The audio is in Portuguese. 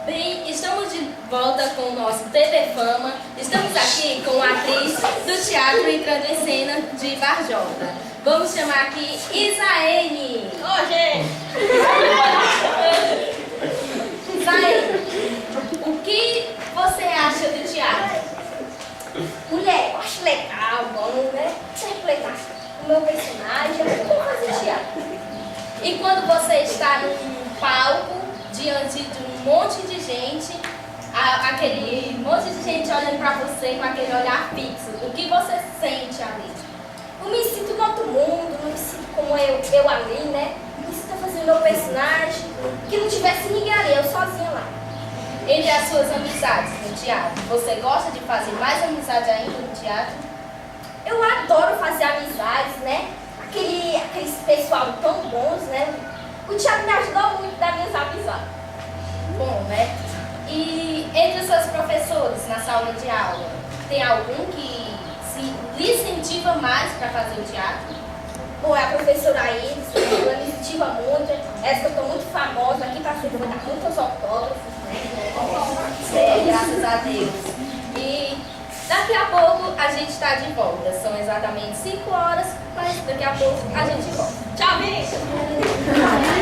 Bem, estamos de volta com o nosso TV Fama. Estamos aqui com a atriz do Teatro Entrando em Cena de Varjota. Vamos chamar aqui Isaene. Ô, gente! Isaene, o que você acha do teatro? Mulher, eu acho legal, bom, né? Interpretar o meu personagem, eu vou fazer teatro. E quando você está num palco, diante de um monte de gente, aquele monte de gente olhando para você com aquele olhar fixo, o que você sente ali? Eu me sinto no outro mundo, não me sinto como eu ali, né? Me sinto fazendo meu personagem, que não tivesse ninguém ali, eu sozinha lá. Entre as suas amizades no teatro, você gosta de fazer mais amizade ainda no teatro? Eu adoro fazer amizades, né? Aqueles pessoal tão bons, né? O teatro me ajudou muito das minhas amizades. Bom, né? E entre os seus professores na sala de aula, tem algum que lhe incentiva mais para fazer o teatro? Bom, é a professora Iris, ela me incentiva muito, essa que eu estou muito famosa, aqui pra frente vou dar muitos autógrafos, né? Graças a Deus. E daqui a pouco a gente está de volta. São exatamente 5 horas, mas daqui a pouco a gente volta. Tchau, bicho!